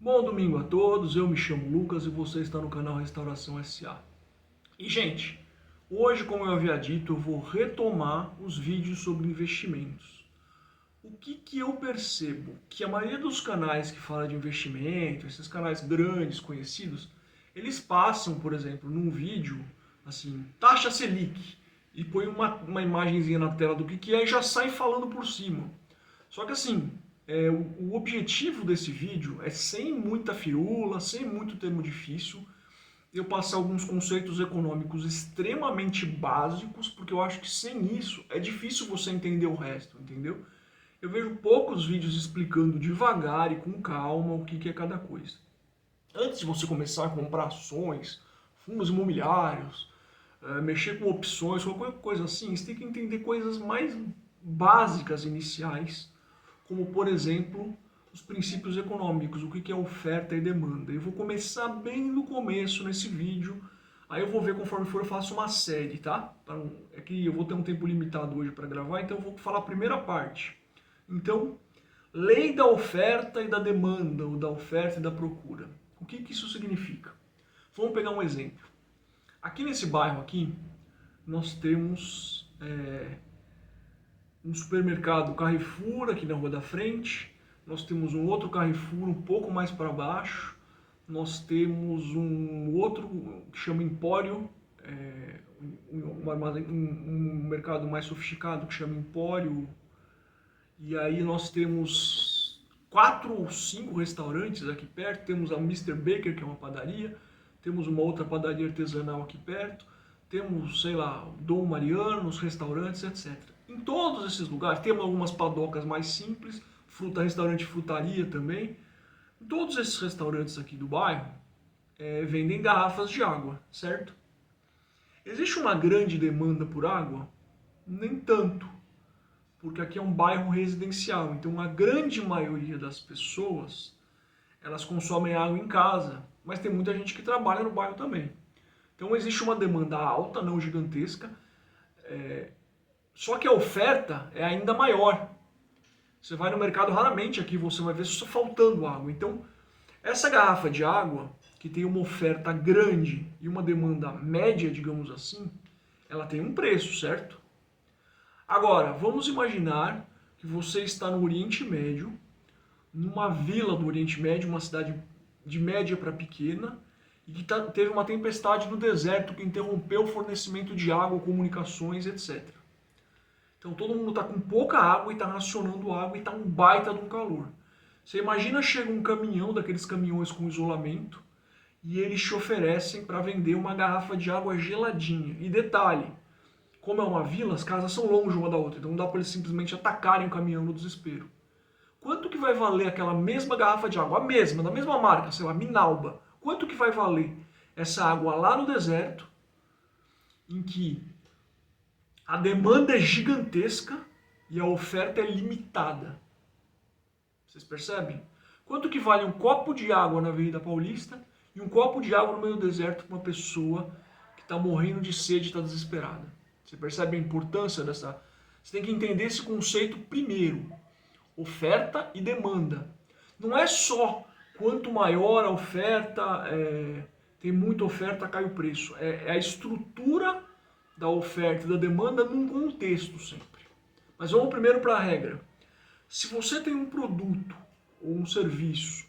Bom domingo a todos, eu me chamo Lucas e você está no canal Restauração SA. E gente, hoje, como eu havia dito, eu vou retomar os vídeos sobre investimentos. O que eu percebo? Que a maioria dos canais que fala de investimento, esses canais grandes, conhecidos, eles passam, por exemplo, num vídeo, assim, taxa Selic, e põe uma imagenzinha na tela do que é e já sai falando por cima. Só que assim, o objetivo desse vídeo é, sem muita firula, sem muito termo difícil, eu passar alguns conceitos econômicos extremamente básicos, porque eu acho que sem isso é difícil você entender o resto, entendeu? Eu vejo poucos vídeos explicando devagar e com calma o que é cada coisa. Antes de você começar a comprar ações, fundos imobiliários, mexer com opções, qualquer coisa assim, você tem que entender coisas mais básicas iniciais, como por exemplo os princípios econômicos, o que é oferta e demanda. Eu vou começar bem no começo nesse vídeo, aí eu vou ver conforme for, eu faço uma série, tá? É que eu vou ter um tempo limitado hoje para gravar, então eu vou falar a primeira parte. Então, lei da oferta e da demanda, ou da oferta e da procura. O que isso significa? Vamos pegar um exemplo. Aqui nesse bairro aqui, nós temos um supermercado Carrefour aqui na rua da frente, nós temos um outro Carrefour um pouco mais para baixo, nós temos um outro que chama Empório, um mercado mais sofisticado que chama Empório, e aí nós temos 4 ou 5 restaurantes aqui perto, temos a Mr. Baker, que é uma padaria, temos uma outra padaria artesanal aqui perto, temos, sei lá, Dom Mariano, os restaurantes, etc. Em todos esses lugares, temos algumas padocas mais simples, restaurante frutaria também. Em todos esses restaurantes aqui do bairro, vendem garrafas de água, certo? Existe uma grande demanda por água? Nem tanto, porque aqui é um bairro residencial, então a grande maioria das pessoas, elas consomem água em casa, mas tem muita gente que trabalha no bairro também. Então existe uma demanda alta, não gigantesca, só que a oferta é ainda maior. Você vai no mercado, raramente aqui você vai ver só faltando água. Então, essa garrafa de água, que tem uma oferta grande e uma demanda média, digamos assim, ela tem um preço, certo? Agora, vamos imaginar que você está no Oriente Médio, numa vila do Oriente Médio, uma cidade de média para pequena, e que teve uma tempestade no deserto que interrompeu o fornecimento de água, comunicações, etc. Então todo mundo está com pouca água e está racionando água e está um baita de um calor. Você imagina, chega um caminhão, daqueles caminhões com isolamento, e eles te oferecem para vender uma garrafa de água geladinha. E detalhe, como é uma vila, as casas são longe uma da outra, então não dá para eles simplesmente atacarem o caminhão no desespero. Quanto que vai valer aquela mesma garrafa de água, a mesma, da mesma marca, sei lá, Minalba? Quanto que vai valer essa água lá no deserto, em que a demanda é gigantesca e a oferta é limitada? Vocês percebem? Quanto que vale um copo de água na Avenida Paulista e um copo de água no meio do deserto para uma pessoa que está morrendo de sede e está desesperada? Você percebe a importância dessa... Você tem que entender esse conceito primeiro. Oferta e demanda. Não é só quanto maior a oferta, tem muita oferta, cai o preço. É a estrutura da oferta e da demanda num contexto sempre. Mas vamos primeiro para a regra. Se você tem um produto ou um serviço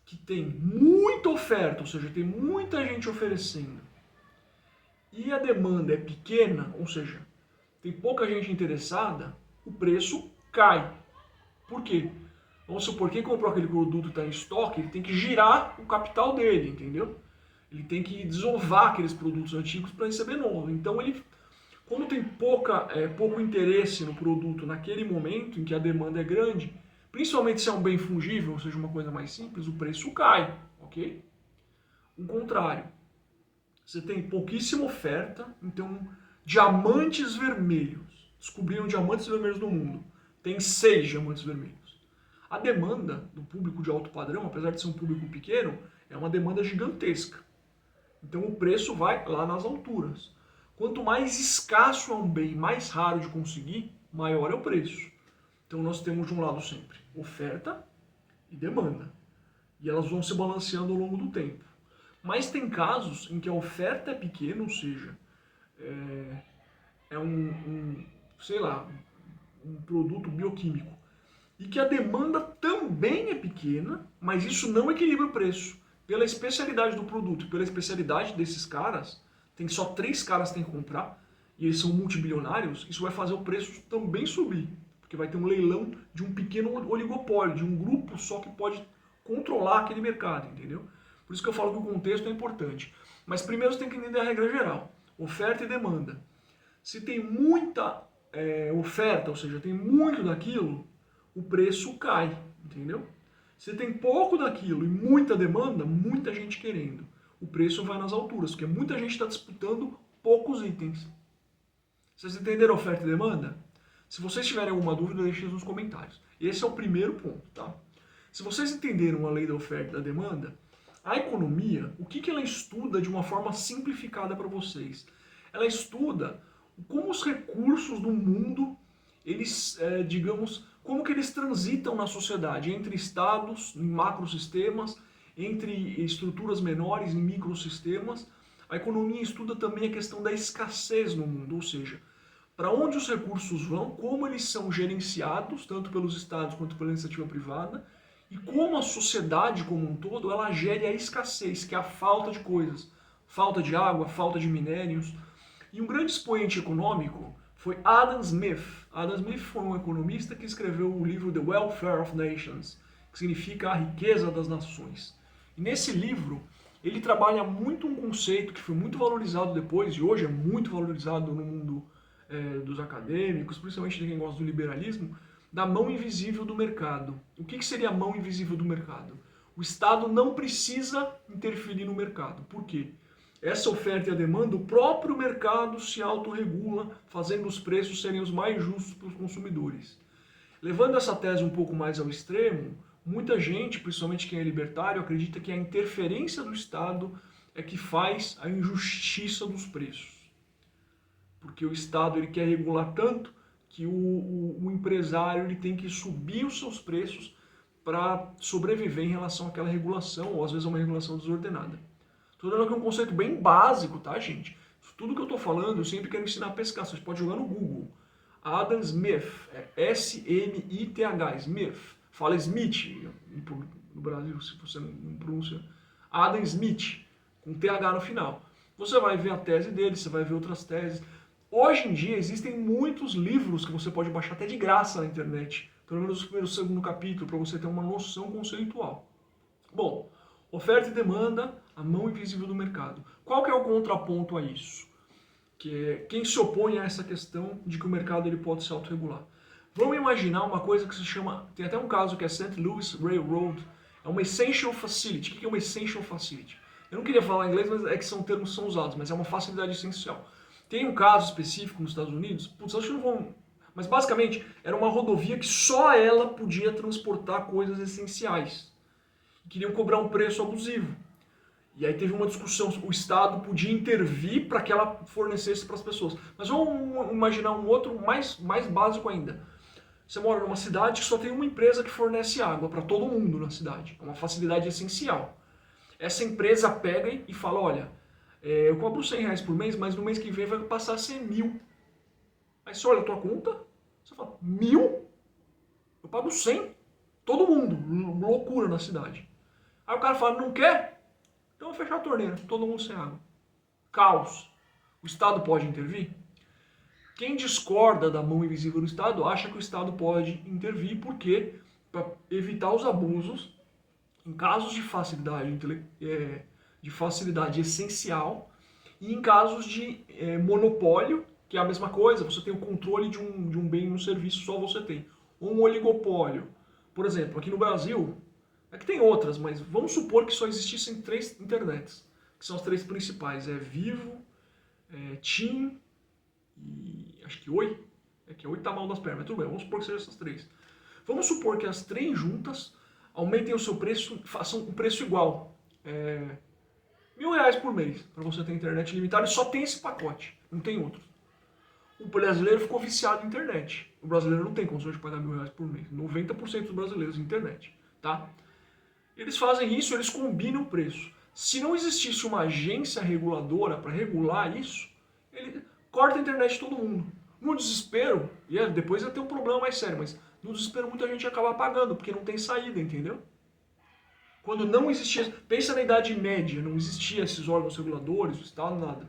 que tem muita oferta, ou seja, tem muita gente oferecendo, e a demanda é pequena, ou seja, tem pouca gente interessada, o preço cai. Por quê? Vamos supor, quem comprou aquele produto e está em estoque, ele tem que girar o capital dele, entendeu? Ele tem que desovar aqueles produtos antigos para receber novo. Então, como tem pouco interesse no produto naquele momento em que a demanda é grande, principalmente se é um bem fungível, ou seja, uma coisa mais simples, o preço cai, ok? O contrário, você tem pouquíssima oferta, então diamantes vermelhos. Descobriram diamantes vermelhos no mundo. Tem 6 diamantes vermelhos. A demanda do público de alto padrão, apesar de ser um público pequeno, é uma demanda gigantesca. Então o preço vai lá nas alturas. Quanto mais escasso é um bem, mais raro de conseguir, maior é o preço. Então nós temos de um lado sempre oferta e demanda. E elas vão se balanceando ao longo do tempo. Mas tem casos em que a oferta é pequena, ou seja, sei lá, um produto bioquímico, e que a demanda também é pequena, mas isso não equilibra o preço. Pela especialidade do produto, pela especialidade desses caras, tem só 3 caras que tem que comprar, e eles são multibilionários, isso vai fazer o preço também subir. Porque vai ter um leilão de um pequeno oligopólio, de um grupo só que pode controlar aquele mercado, entendeu? Por isso que eu falo que o contexto é importante. Mas primeiro você tem que entender a regra geral, oferta e demanda. Se tem muita oferta, ou seja, tem muito daquilo, o preço cai, entendeu? Se tem pouco daquilo e muita demanda, muita gente querendo, o preço vai nas alturas, porque muita gente está disputando poucos itens. Vocês entenderam oferta e demanda? Se vocês tiverem alguma dúvida, deixem nos comentários. Esse é o primeiro ponto, tá? Se vocês entenderam a lei da oferta e da demanda, a economia, o que ela estuda de uma forma simplificada para vocês? Ela estuda como os recursos do mundo, eles, digamos, como que eles transitam na sociedade, entre estados, em macrosistemas, entre estruturas menores, em microsistemas. A economia estuda também a questão da escassez no mundo, ou seja, para onde os recursos vão, como eles são gerenciados, tanto pelos estados quanto pela iniciativa privada, e como a sociedade como um todo, ela gere a escassez, que é a falta de coisas, falta de água, falta de minérios. E um grande expoente econômico foi Adam Smith. Adam Smith foi um economista que escreveu o livro The Welfare of Nations, que significa a riqueza das nações. E nesse livro, ele trabalha muito um conceito que foi muito valorizado depois, e hoje é muito valorizado no mundo dos acadêmicos, principalmente de quem gosta do liberalismo, da mão invisível do mercado. O que seria a mão invisível do mercado? O Estado não precisa interferir no mercado. Por quê? Essa oferta e a demanda, o próprio mercado se autorregula, fazendo os preços serem os mais justos para os consumidores. Levando essa tese um pouco mais ao extremo, muita gente, principalmente quem é libertário, acredita que a interferência do Estado é que faz a injustiça dos preços. Porque o Estado ele quer regular tanto que o empresário ele tem que subir os seus preços para sobreviver em relação àquela regulação, ou às vezes a uma regulação desordenada. Estou dando aqui um conceito bem básico, tá, gente? Tudo que eu estou falando, eu sempre quero ensinar a pescar. Você pode jogar no Google. Adam Smith, é S-M-I-T-H, Smith. Fala Smith no Brasil, se você não pronuncia. Adam Smith, com TH no final. Você vai ver a tese dele, você vai ver outras teses. Hoje em dia existem muitos livros que você pode baixar até de graça na internet. Pelo menos o primeiro e o segundo capítulo, para você ter uma noção conceitual. Bom, oferta e demanda, a mão invisível do mercado. Qual que é o contraponto a isso? Que é quem se opõe a essa questão de que o mercado ele pode se autorregular. Vamos imaginar uma coisa que se chama, tem até um caso que é St. Louis Railroad, é uma Essential Facility. O que é uma Essential Facility? Eu não queria falar em inglês, mas é que são termos que são usados, mas é uma facilidade essencial. Tem um caso específico nos Estados Unidos, putz, acho que não vão... Mas basicamente era uma rodovia que só ela podia transportar coisas essenciais. E queriam cobrar um preço abusivo. E aí teve uma discussão, o Estado podia intervir para que ela fornecesse para as pessoas. Mas vamos imaginar um outro mais básico ainda. Você mora numa cidade que só tem uma empresa que fornece água para todo mundo na cidade. É uma facilidade essencial. Essa empresa pega e fala, olha, eu cobro R$100 por mês, mas no mês que vem vai passar a ser 1.000. Aí você olha a tua conta, você fala, 1.000? Eu pago 100. Todo mundo, loucura na cidade. Aí o cara fala, não quer? Então eu vou fechar a torneira, todo mundo sem água. Caos. O Estado pode intervir? Quem discorda da mão invisível do Estado acha que o Estado pode intervir porque para evitar os abusos em casos de facilidade essencial e em casos de monopólio, que é a mesma coisa, você tem o controle de um bem e um serviço, só você tem. Ou um oligopólio. Por exemplo, aqui no Brasil, aqui tem outras, mas vamos supor que só existissem 3 internets, que são as 3 principais, Vivo, TIM e acho que Oi. É que Oi tá mal das pernas, mas tudo bem, vamos supor que sejam essas 3. Vamos supor que as 3 juntas aumentem o seu preço, façam um preço igual. R$1.000 por mês, para você ter internet ilimitada, e só tem esse pacote, não tem outro. O brasileiro ficou viciado em internet. O brasileiro não tem condições de pagar R$1.000 por mês. 90% dos brasileiros em internet, tá? Eles fazem isso, eles combinam o preço. Se não existisse uma agência reguladora para regular isso, ele corta a internet de todo mundo. No desespero, e depois ia ter um problema mais sério, mas no desespero muita gente acaba pagando, porque não tem saída, entendeu? Quando não existia, pensa na Idade Média, não existia esses órgãos reguladores, o Estado, nada.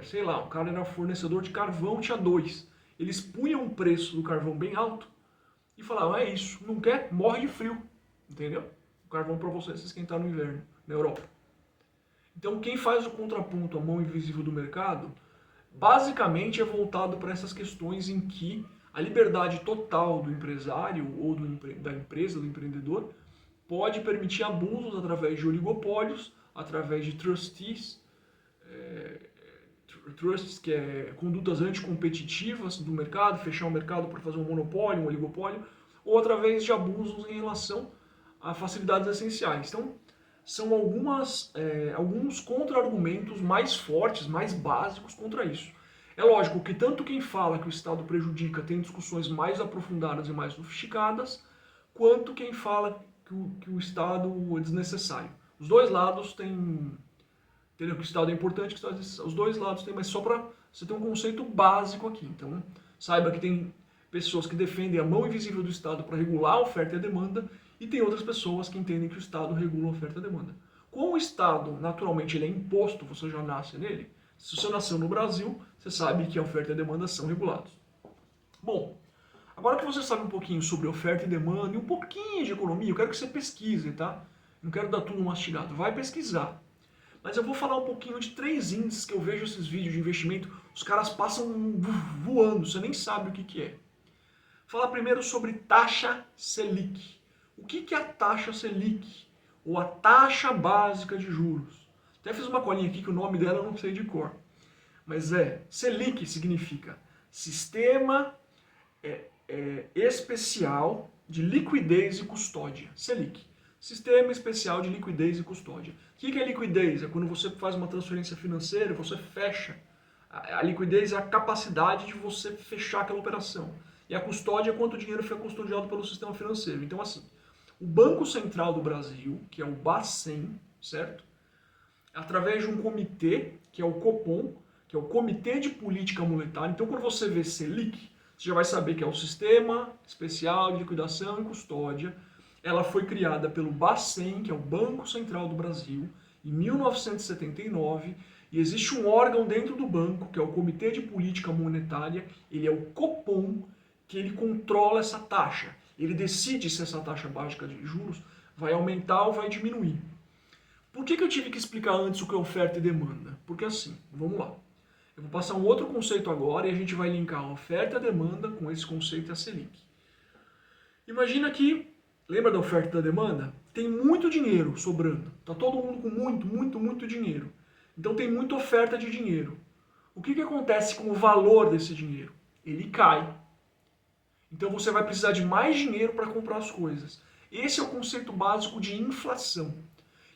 Sei lá, o cara era fornecedor de carvão, tinha dois. Eles punham o preço do carvão bem alto e falavam, é isso, não quer? Morre de frio, entendeu? O carvão para você se esquentar no inverno, na Europa. Então quem faz o contraponto à mão invisível do mercado, basicamente é voltado para essas questões em que a liberdade total do empresário ou da empresa, do empreendedor, pode permitir abusos através de oligopólios, através de trustees, trusts, que é condutas anticompetitivas do mercado, fechar o mercado para fazer um monopólio, um oligopólio, ou através de abusos em relação a facilidades essenciais. Então, são alguns contra-argumentos mais fortes, mais básicos contra isso. É lógico que tanto quem fala que o Estado prejudica tem discussões mais aprofundadas e mais sofisticadas, quanto quem fala que o Estado é desnecessário. Os dois lados têm. Entendeu? Que o Estado é importante, que os dois lados têm, mas só para você ter um conceito básico aqui. Então, saiba que tem pessoas que defendem a mão invisível do Estado para regular a oferta e a demanda, e tem outras pessoas que entendem que o Estado regula a oferta e a demanda. Como o Estado, naturalmente, ele é imposto, você já nasce nele, se você nasceu no Brasil, você sabe que a oferta e a demanda são regulados. Bom, agora que você sabe um pouquinho sobre oferta e demanda e um pouquinho de economia, eu quero que você pesquise, tá? Não quero dar tudo mastigado. Vai pesquisar. Mas eu vou falar um pouquinho de 3 índices que eu vejo esses vídeos de investimento, os caras passam voando, você nem sabe o que é. Falar primeiro sobre taxa Selic. O que é a taxa Selic? Ou a taxa básica de juros. Até fiz uma colinha aqui que o nome dela eu não sei de cor. Mas Selic significa Sistema Especial de Liquidez e Custódia. Selic. Sistema Especial de Liquidez e Custódia. O que é liquidez? É quando você faz uma transferência financeira, você fecha. A liquidez é a capacidade de você fechar aquela operação. E a custódia é quanto dinheiro foi custodiado pelo sistema financeiro. Então, assim, o Banco Central do Brasil, que é o Bacen, certo? Através de um comitê, que é o Copom, que é o Comitê de Política Monetária. Então, quando você vê Selic, você já vai saber que é o Sistema Especial de Liquidação e Custódia. Ela foi criada pelo Bacen, que é o Banco Central do Brasil, em 1979, e existe um órgão dentro do banco, que é o Comitê de Política Monetária, ele é o Copom, que ele controla essa taxa. Ele decide se essa taxa básica de juros vai aumentar ou vai diminuir. Por que eu tive que explicar antes o que é oferta e demanda? Porque assim, vamos lá. Eu vou passar um outro conceito agora e a gente vai linkar a oferta e a demanda com esse conceito e a Selic. Imagina que, lembra da oferta e da demanda? Tem muito dinheiro sobrando. Tá todo mundo com muito dinheiro. Então tem muita oferta de dinheiro. O que acontece com o valor desse dinheiro? Ele cai. Então você vai precisar de mais dinheiro para comprar as coisas. Esse é o conceito básico de inflação.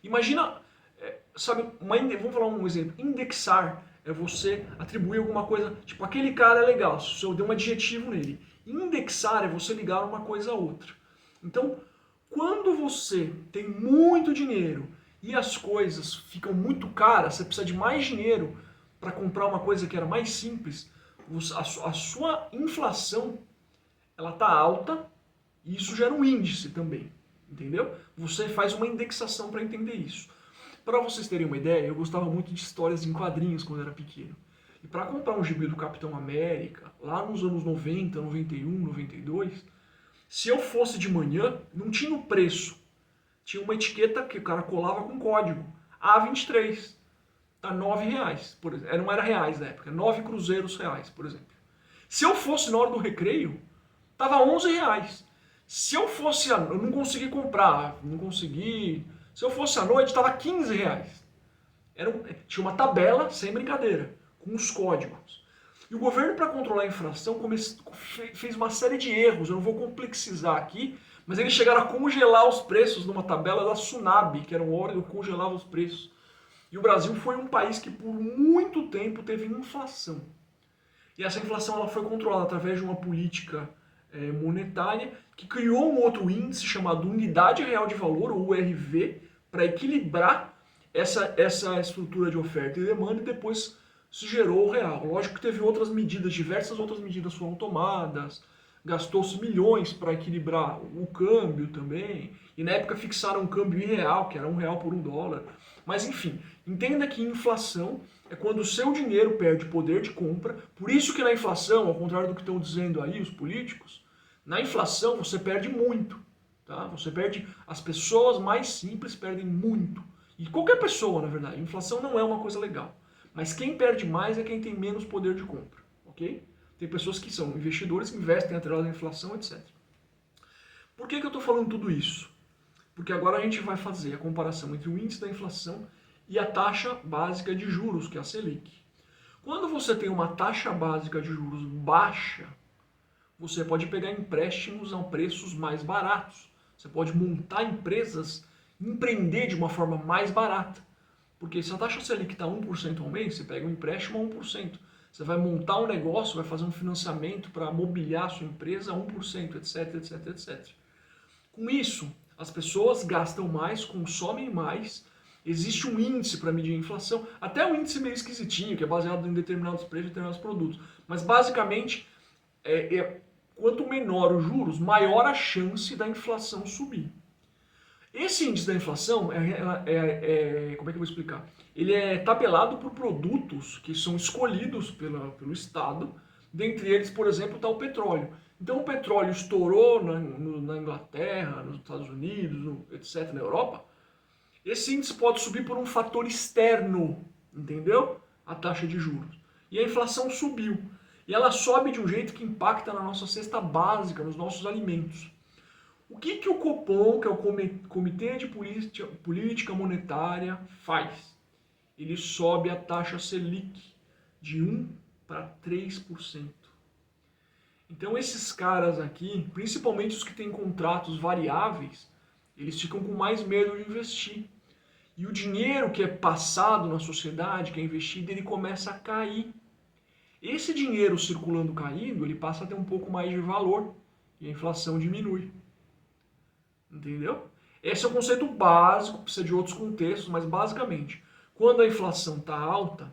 Imagina, sabe, vamos falar um exemplo. Indexar é você atribuir alguma coisa, tipo, aquele cara é legal, se eu der um adjetivo nele. Indexar é você ligar uma coisa a outra. Então, quando você tem muito dinheiro e as coisas ficam muito caras, você precisa de mais dinheiro para comprar uma coisa que era mais simples, a sua inflação ela está alta e isso gera um índice também, entendeu? Você faz uma indexação para entender isso. Para vocês terem uma ideia, eu gostava muito de histórias em quadrinhos quando era pequeno. E para comprar um gibi do Capitão América, lá nos anos 90, 91, 92, se eu fosse de manhã, não tinha o preço. Tinha uma etiqueta que o cara colava com código. A23. Tá R$9, por exemplo. Não era reais na época, 9 cruzeiros reais, por exemplo. Se eu fosse na hora do recreio, tava R$11. Se eu fosse, eu não consegui comprar, não consegui. Se eu fosse à noite, tava R$15. Tinha uma tabela, sem brincadeira, com os códigos. E o governo, para controlar a inflação, fez uma série de erros. Eu não vou complexizar aqui, mas eles chegaram a congelar os preços numa tabela da Sunab, que era um órgão que congelava os preços. E o Brasil foi um país que por muito tempo teve inflação. E essa inflação ela foi controlada através de uma política monetária, que criou um outro índice chamado Unidade Real de Valor, ou URV, para equilibrar essa estrutura de oferta e demanda, e depois se gerou o real. Lógico que teve outras medidas, diversas outras medidas foram tomadas, gastou-se milhões para equilibrar o câmbio também, e na época fixaram um câmbio irreal, que era R$ 1 por $1. Mas enfim, entenda que inflação é quando o seu dinheiro perde poder de compra. Por isso que na inflação, ao contrário do que estão dizendo aí os políticos, na inflação você perde muito. Tá? Você perde, as pessoas mais simples perdem muito. E qualquer pessoa, na verdade, inflação não é uma coisa legal. Mas quem perde mais é quem tem menos poder de compra, ok? Tem pessoas que são investidores que investem atrelado à inflação, etc. Por que eu estou falando tudo isso? Porque agora a gente vai fazer a comparação entre o índice da inflação e a taxa básica de juros, que é a Selic. Quando você tem uma taxa básica de juros baixa, você pode pegar empréstimos a preços mais baratos. Você pode montar empresas, empreender de uma forma mais barata. Porque se a taxa Selic está 1% ao mês, você pega um empréstimo a 1%. Você vai montar um negócio, vai fazer um financiamento para mobiliar a sua empresa a 1%, etc, etc, etc. Com isso, as pessoas gastam mais, consomem mais, existe um índice para medir a inflação, até um índice meio esquisitinho, que é baseado em determinados preços de determinados produtos. Mas basicamente, quanto menor os juros, maior a chance da inflação subir. Esse índice da inflação, como é que eu vou explicar? Ele é tabelado por produtos que são escolhidos pelo Estado, dentre eles, por exemplo, está o petróleo. Então o petróleo estourou na Inglaterra, nos Estados Unidos, etc., na Europa. Esse índice pode subir por um fator externo, entendeu? A taxa de juros. E a inflação subiu. E ela sobe de um jeito que impacta na nossa cesta básica, nos nossos alimentos. O que o Copom, que é o Comitê de Política Monetária, faz? Ele sobe a taxa Selic de 1 para 3%. Então esses caras aqui, principalmente os que têm contratos variáveis, eles ficam com mais medo de investir. E o dinheiro que é passado na sociedade, que é investido, ele começa a cair. Esse dinheiro circulando caindo, ele passa a ter um pouco mais de valor e a inflação diminui. Entendeu? Esse é o conceito básico, precisa de outros contextos, mas basicamente, quando a inflação está alta,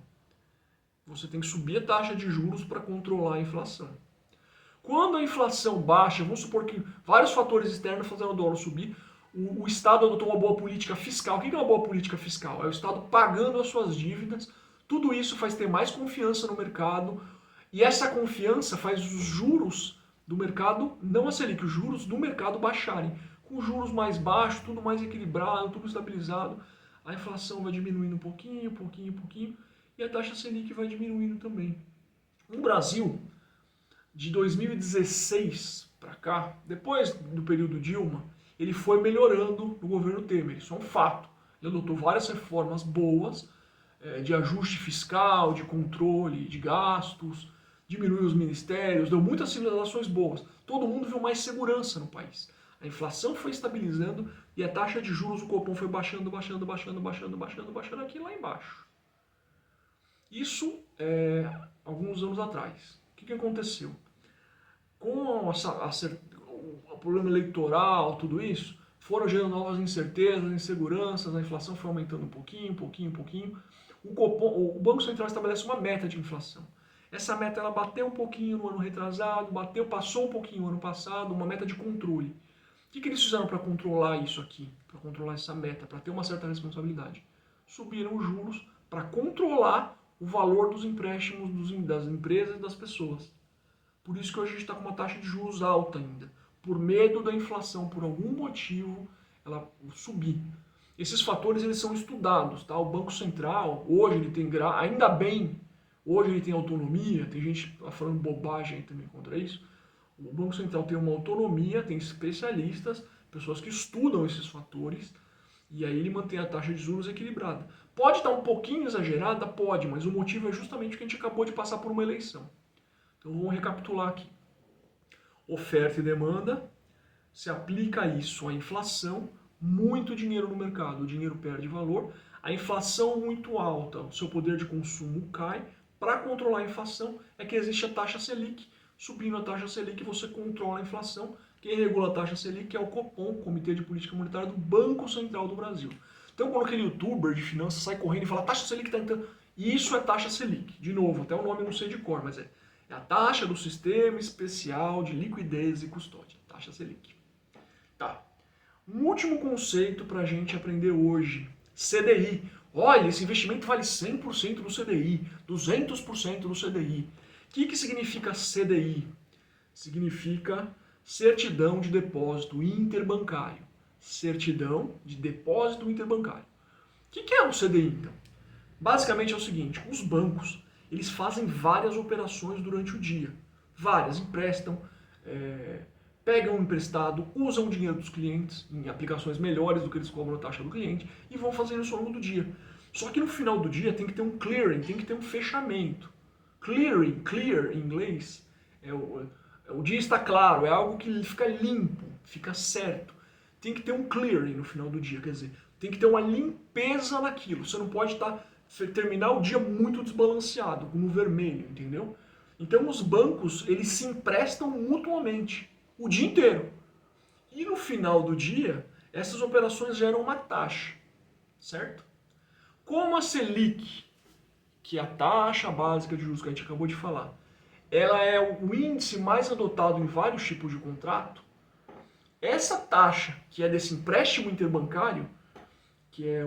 você tem que subir a taxa de juros para controlar a inflação. Quando a inflação baixa, vamos supor que vários fatores externos fazendo o dólar subir, o Estado adotou uma boa política fiscal. O que é uma boa política fiscal? É o Estado pagando as suas dívidas. Tudo isso faz ter mais confiança no mercado, e essa confiança faz os juros do mercado, não a Selic, os juros do mercado baixarem. Com juros mais baixos, tudo mais equilibrado, tudo estabilizado, a inflação vai diminuindo um pouquinho, e a taxa Selic vai diminuindo também. No Brasil, de 2016 para cá, depois do período Dilma, ele foi melhorando no governo Temer, isso é um fato. Ele adotou várias reformas boas, de ajuste fiscal, de controle de gastos, diminuiu os ministérios, deu muitas sinalizações boas. Todo mundo viu mais segurança no país. A inflação foi estabilizando e a taxa de juros do Copom foi baixando aqui lá embaixo. Isso alguns anos atrás. O que aconteceu? Com o problema eleitoral, tudo isso, foram gerando novas incertezas, inseguranças, a inflação foi aumentando um pouquinho. O Banco Central estabelece uma meta de inflação. Essa meta ela bateu um pouquinho no ano retrasado, passou um pouquinho no ano passado, uma meta de controle. O que eles fizeram para controlar isso aqui? Para controlar essa meta, para ter uma certa responsabilidade? Subiram os juros para controlar o valor dos empréstimos das empresas e das pessoas. Por isso que hoje a gente está com uma taxa de juros alta ainda. Por medo da inflação, por algum motivo, ela subir. Esses fatores eles são estudados, tá? O Banco Central, hoje ele tem, ainda bem, hoje ele tem autonomia, tem gente falando bobagem aí também contra isso. O Banco Central tem uma autonomia, tem especialistas, pessoas que estudam esses fatores, e aí ele mantém a taxa de juros equilibrada. Pode estar um pouquinho exagerada? Pode, mas o motivo é justamente que a gente acabou de passar por uma eleição. Então vamos recapitular aqui. Oferta e demanda, se aplica isso à inflação, muito dinheiro no mercado, o dinheiro perde valor, a inflação muito alta, o seu poder de consumo cai. Para controlar a inflação é que existe a taxa Selic. Subindo a taxa Selic, você controla a inflação. Quem regula a taxa Selic é o Copom, Comitê de Política Monetária do Banco Central do Brasil. Então, quando aquele youtuber de finanças sai correndo e fala taxa Selic está entrando, isso é taxa Selic. De novo, até o nome eu não sei de cor, mas é a taxa do Sistema Especial de Liquidez e Custódia, taxa Selic. Tá. Um último conceito para a gente aprender hoje, CDI. Olha, esse investimento vale 100% do CDI, 200% do CDI. O que significa CDI? Significa Certidão de Depósito Interbancário. Certidão de Depósito Interbancário. O que é o CDI, então? Basicamente é o seguinte, os bancos, eles fazem várias operações durante o dia. Várias, emprestam, pegam emprestado, usam o dinheiro dos clientes em aplicações melhores do que eles cobram a taxa do cliente e vão fazendo isso ao longo do dia. Só que no final do dia tem que ter um clearing, tem que ter um fechamento. Clearing, clear em inglês, o dia está claro, é algo que fica limpo, fica certo. Tem que ter um clearing no final do dia, quer dizer, tem que ter uma limpeza naquilo. Você não pode terminar o dia muito desbalanceado, no vermelho, entendeu? Então os bancos, eles se emprestam mutuamente o dia inteiro. E no final do dia, essas operações geram uma taxa, certo? Como a Selic, que é a taxa básica de juros que a gente acabou de falar, ela é o índice mais adotado em vários tipos de contrato, essa taxa, que é desse empréstimo interbancário, que é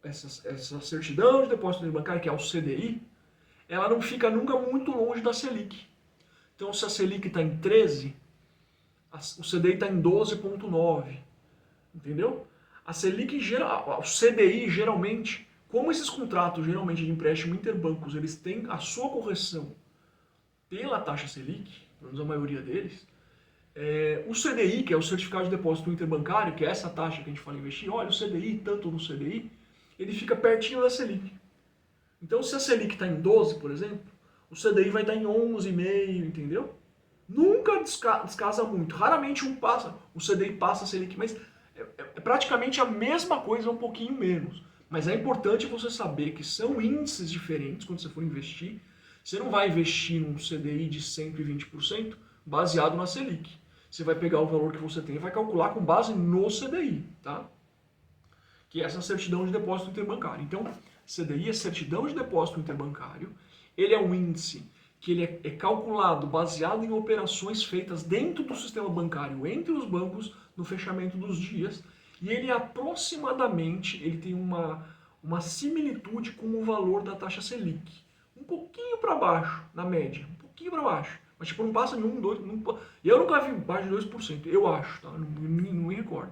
essa certidão de depósito interbancário, que é o CDI, ela não fica nunca muito longe da Selic. Então, se a Selic está em 13, o CDI está em 12,9, entendeu? A Selic, o CDI, geralmente, como esses contratos, geralmente de empréstimo interbancos, eles têm a sua correção pela taxa Selic, pelo menos a maioria deles, o CDI, que é o Certificado de Depósito Interbancário, que é essa taxa que a gente fala em investir, olha, o CDI, tanto no CDI, ele fica pertinho da Selic. Então, se a Selic está em 12, por exemplo, o CDI vai estar em 11,5, entendeu? Nunca descasa muito. Raramente o CDI passa a Selic, mas é praticamente a mesma coisa, um pouquinho menos. Mas é importante você saber que são índices diferentes quando você for investir. Você não vai investir num CDI de 120% baseado na Selic. Você vai pegar o valor que você tem e vai calcular com base no CDI, tá? Que é essa certidão de depósito interbancário. Então, CDI é certidão de depósito interbancário. Ele é um índice que ele é calculado baseado em operações feitas dentro do sistema bancário, entre os bancos, no fechamento dos dias. E ele aproximadamente, ele tem uma similitude com o valor da taxa Selic. Um pouquinho para baixo, na média. Um pouquinho para baixo. Mas tipo, não passa de 1, 2, eu nunca vi baixo de 2%, eu acho, tá? Não me recordo.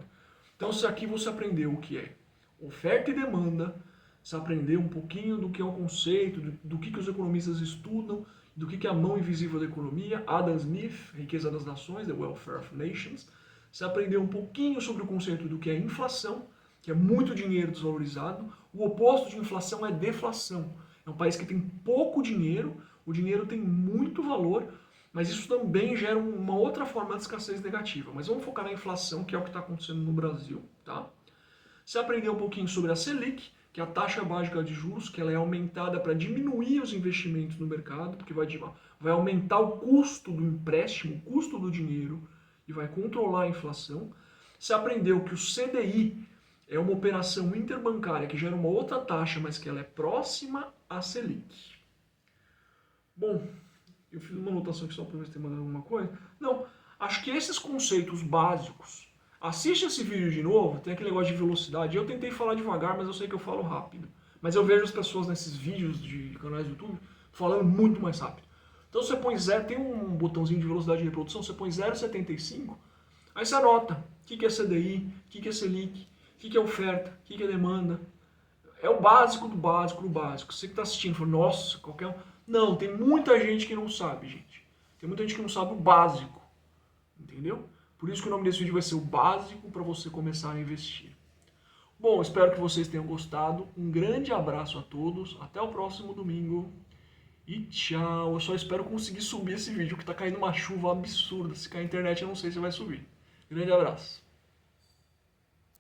Então, isso aqui você aprendeu o que é oferta e demanda, você aprendeu um pouquinho do que é o conceito, do que os economistas estudam, do que é a mão invisível da economia, Adam Smith, Riqueza das Nações, The Welfare of Nations. Você aprendeu um pouquinho sobre o conceito do que é inflação, que é muito dinheiro desvalorizado. O oposto de inflação é deflação. É um país que tem pouco dinheiro, o dinheiro tem muito valor, mas isso também gera uma outra forma de escassez negativa. Mas vamos focar na inflação, que é o que está acontecendo no Brasil, tá? Você aprendeu um pouquinho sobre a Selic, que é a taxa básica de juros, que ela é aumentada para diminuir os investimentos no mercado, porque vai aumentar o custo do empréstimo, o custo do dinheiro, e vai controlar a inflação. Você aprendeu que o CDI é uma operação interbancária que gera uma outra taxa, mas que ela é próxima à Selic. Bom, eu fiz uma anotação aqui só para ver se tem mais alguma coisa. Não, acho que esses conceitos básicos. Assiste esse vídeo de novo, tem aquele negócio de velocidade. Eu tentei falar devagar, mas eu sei que eu falo rápido. Mas eu vejo as pessoas nesses vídeos de canais do YouTube falando muito mais rápido. Então você põe 0, tem um botãozinho de velocidade de reprodução, você põe 0,75, aí você anota o que é CDI, o que é Selic, o que é oferta, o que é demanda. É o básico do básico do básico. Você que está assistindo, fala, nossa, qualquer um. Não, tem muita gente que não sabe, gente. Tem muita gente que não sabe o básico. Entendeu? Por isso que o nome desse vídeo vai ser o básico para você começar a investir. Bom, espero que vocês tenham gostado. Um grande abraço a todos. Até o próximo domingo. E tchau. Eu só espero conseguir subir esse vídeo, que tá caindo uma chuva absurda. Se cair a internet, eu não sei se vai subir. Grande abraço.